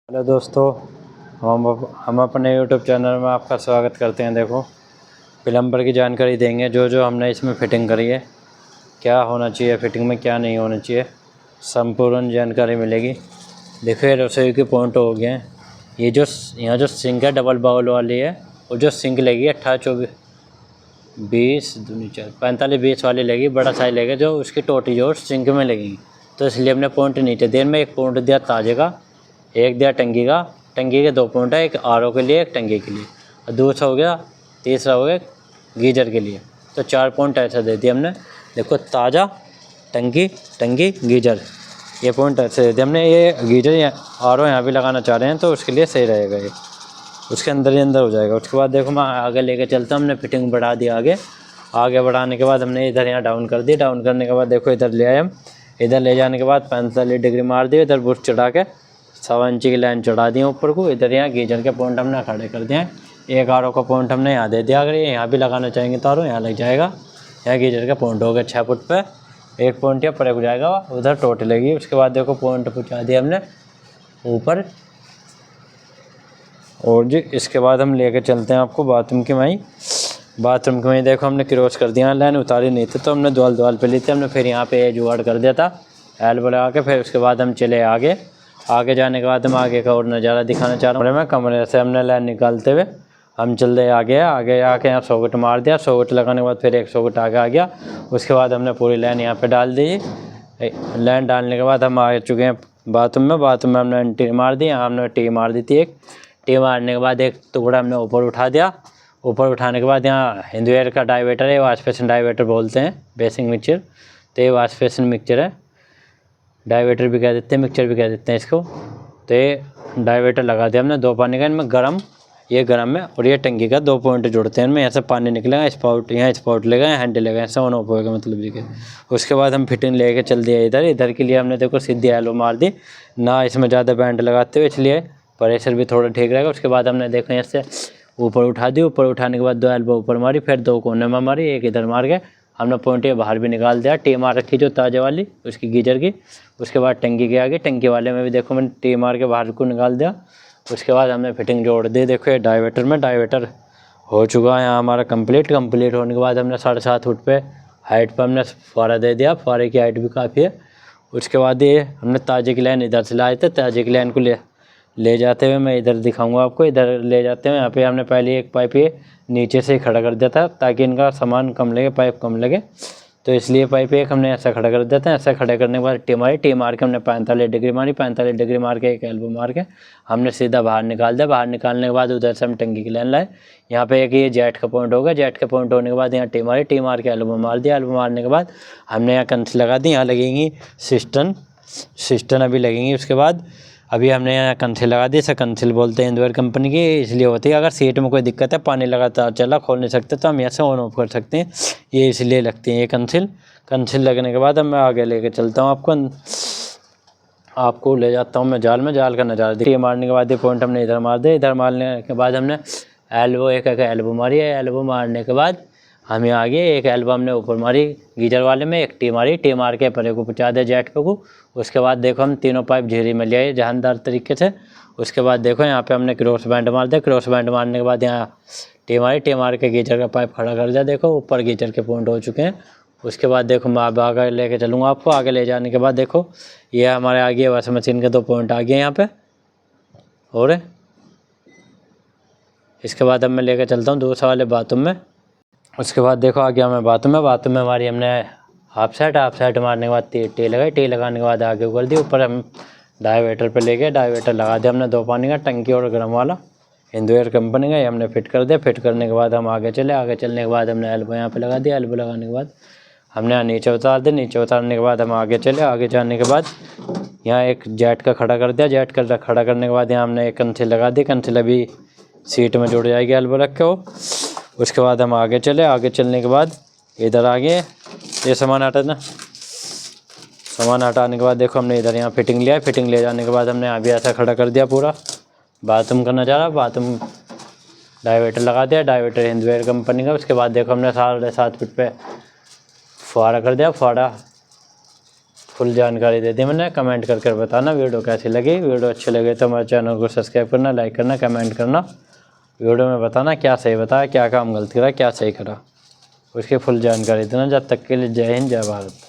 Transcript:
Hello दोस्तों, हम अपने यूट्यूब चैनल में आपका स्वागत करते हैं। देखो, प्लम्बर की जानकारी देंगे जो जो हमने इसमें फ़िटिंग करी है, क्या होना चाहिए फ़िटिंग में, क्या नहीं होना चाहिए, संपूर्ण जानकारी मिलेगी। देखो, ये रसोई के पॉइंट हो गए हैं। ये जो यहाँ जो सिंक है डबल बाउल वाली है, वो जो सिंक लगी 18 24 20 दूनी 4 45 20 वाली लगी, बड़ा साइज लगेगा जो उसकी टोटी जो सिंक में लगेगी। तो इसलिए हमने पॉइंट नीचे देर में एक पॉइंट दिया ताजे का, एक दिया टंकी का। टंकी के 2 पॉइंट है, एक आरओ के लिए एक टंकी के लिए, और दूसरा हो गया, तीसरा हो गया गीजर के लिए। तो 4 पॉइंट ऐसा दे दिए हमने। देखो, ताज़ा, टंकी, गीजर, ये पॉइंट ऐसे दे दिए हमने। ये गीजर या आरओ यहाँ भी लगाना चाह रहे हैं तो उसके लिए सही रहेगा, ये उसके अंदर ही अंदर हो जाएगा। उसके बाद देखो, मैं आगे लेके चलता हूँ। हमने फिटिंग बढ़ा दी आगे बढ़ाने के बाद हमने इधर यहाँ डाउन कर दी। डाउन करने के बाद देखो, इधर ले आए हम। इधर ले जाने के बाद 45 डिग्री मार दिए, इधर बुश चढ़ा के 1.25 इंच की लाइन चढ़ा दी ऊपर को। इधर यहाँ गीजर के पॉइंट हमने खड़े कर दिए। एक आरओ का पॉइंट हमने यहाँ दे दिया। अगर ये यहाँ भी लगाना चाहेंगे तो आरओ यहाँ लग जाएगा। यहाँ गीजर का पॉइंट हो गया 6 फुट पे, एक पॉइंट या पर हो जाएगा, उधर टोटी लगी। उसके बाद देखो, पॉइंट पहुँचा दिया हमने ऊपर। और जी, इसके बाद हम लेके चलते हैं आपको बाथरूम की वहीं। बाथरूम की वहीं देखो, हमने क्रॉस कर दिया, लाइन उतारी नहीं थी तो हमने द्वाल पे ली थी हमने। फिर यहाँ पे जुगाड़ कर दिया था एल्बो लगा के। फिर उसके बाद हम चले आगे जाने के बाद हम आगे का और नज़ारा दिखाना चाह रहा हूँ। कमरे से हमने लाइन निकालते हुए हम चल रहे आगे आके यहाँ सॉकेट मार दिया। सॉकेट लगाने के बाद फिर एक सॉकेट आगे आ गया। उसके बाद हमने पूरी लाइन यहाँ पे डाल दी। लाइन डालने के बाद हम आ चुके हैं बाथरूम में हमने टी मार दी। यहाँ हमने टी मार दी थी। एक टी मारने के बाद एक टुकड़ा हमने ऊपर उठा दिया। ऊपर उठाने के बाद यहाँ हिंदुएर का डाइवेटर है, वाश बेसिन डाइवेटर बोलते हैं, बेसिंग मिक्सचर। तो ये वाश बेसिन मिक्सचर है, डाइवेटर भी कह देते हैं, मिक्सचर भी कह देते हैं इसको। तो ये डाइवेटर लगा दिया हमने 2 पानी का। इनमें गर्म, ये गर्म है, और ये टंकी का 2 पॉइंट जोड़ते हैं इनमें। यहाँ से पानी निकलेगा, स्पाउट यहाँ स्पाउट लेगा, हैंडल लेगा, ऐसा ऑन ऑफ होगा मतलब जी के। उसके बाद हम फिटिंग लेके चल दिया इधर के लिए हमने देखो सीधी एलो मार दी ना, इसमें ज़्यादा बैंड लगाते हुए, इसलिए प्रेशर भी थोड़ा ठीक रहेगा। उसके बाद हमने देखो यहाँ से ऊपर उठा दी। ऊपर उठाने के बाद 2 एल्बो ऊपर मारी, फिर 2 कोने में मारी, एक इधर मार के हमने पॉइंट ये बाहर भी निकाल दिया। टी मार रखी जो ताजे वाली उसकी गीजर की। उसके बाद टंकी के आगे, टंकी वाले में भी देखो मैंने टी मार के बाहर को निकाल दिया। उसके बाद हमने फिटिंग जोड़ दी। देखो, ये डाइवेटर हो चुका है यहाँ हमारा कंप्लीट होने के बाद हमने 7.5 फुट पे हाइट पर हमने फुहारा दे दिया। फुहारे की हाइट भी काफ़ी है। उसके बाद ये हमने ताजे की लाइन इधर से लाए थे। ताजे की लाइन को ले जाते हुए मैं इधर दिखाऊंगा आपको। इधर ले जाते हुए यहाँ पे हमने पहले एक पाइप ये नीचे से खड़ा कर दिया था ताकि इनका सामान कम लगे, पाइप कम लगे, तो इसलिए पाइप एक हमने ऐसा खड़ा कर दिया था। ऐसा खड़ा करने के बाद टी मार के हमने 45 डिग्री मारी। 45 डिग्री मार के एक एल्बो मार के हमने सीधा बाहर निकाल दिया। बाहर निकालने के बाद उधर से हम टंकी की लाइन लाए। यहाँ पे एक ये जेट का पॉइंट होगा। जेट का पॉइंट होने के बाद यहाँ टी मार के एल्बो मार दिया। एल्बो मारने के बाद हमने यहाँ कंस लगा दी। यहाँ लगेंगी सिस्टन अभी लगेंगी। उसके बाद अभी हमने यहाँ कंसिल लगा दी। इसे कंसिल बोलते हैं हिंदुएर कंपनी की, इसलिए होती है अगर सीट में कोई दिक्कत है, पानी लगातार चला, खोल नहीं सकते, तो हम यहाँ से ऑन ऑफ कर सकते हैं, ये इसलिए लगती है ये कंसिल लगने के बाद अब मैं आगे लेके चलता हूँ आपको ले जाता हूँ मैं जाल का नज़ारा देखिए। मारने के बाद ये पॉइंट हमने इधर मार दिया। इधर मारने के बाद हमने एक एल्बो मारी है। एल्बो मारने के बाद हमें आगे एक एल्बो हमने ऊपर मारी गीजर वाले में, एक टी मारी। टी मार के परे को पहुँचा दिया जेट पे को। उसके बाद देखो हम तीनों पाइप झेरी में ले आए जानदार तरीके से। उसके बाद देखो यहाँ पे हमने क्रॉस बैंड मार दिया। क्रॉस बैंड मारने के बाद यहाँ टी मार के गीजर का पाइप खड़ा कर दिया। देखो, ऊपर गीजर के पॉइंट हो चुके हैं। उसके बाद देखो, मैं अब आगे लेके चलूँगा आपको। आगे ले जाने के बाद देखो, ये हमारे आगे वॉशिंग मशीन के 2 पॉइंट आ गए यहाँ पे। और इसके बाद अब मैं लेके चलता हूँ दूसरे वाले बाथरूम में। उसके बाद देखो आ गया मैं बाथरूम में हमारी हमने हाफ साइड मारने के बाद टी लगाई। टी लगाने के बाद आगे कर दी। ऊपर हम डाइवेटर पे ले गए। डाइवेटर लगा दिया हमने 2 पानी का, टंकी और गर्म वाला, हिंदुएर कंपनी का, ये हमने फिट कर दिया। फिट करने के बाद हम आगे चलने के बाद हमने एल्बो यहाँ पे लगा दिया। एल्बो लगाने के बाद हमने यहाँ नीचे उतार दिया। नीचे उतारने के बाद हम आगे जाने के बाद यहाँ एक जेट का खड़ा कर दिया। जेट का खड़ा करने के बाद यहाँ हमने एक कंसिल लगा दी। कंसिल अभी सीट में जुड़ जाएगी एल्बो रख के वो। उसके बाद हम आगे चलने के बाद इधर आगे ये सामान हटाने के बाद देखो हमने इधर यहाँ फिटिंग लिया। फिटिंग ले जाने के बाद हमने अभी ऐसा खड़ा कर दिया पूरा बाथरूम का नज़ारा। बाथरूम डाइवेटर लगा दिया, डाइवेटर हिंदुएर कंपनी का। उसके बाद देखो हमने 7.5 फुट पे फुहारा कर दिया। फुहारा फुल जानकारी दे दी मैंने। कमेंट करके बताना वीडियो कैसी लगी। वीडियो अच्छी लगे तो हमारे चैनल को सब्सक्राइब करना, लाइक करना, कमेंट करना। वीडियो में बताना क्या सही बताया, क्या काम गलती करा, क्या सही करा, उसकी फुल जानकारी देना। जब तक के लिए जय हिंद, जय भारत।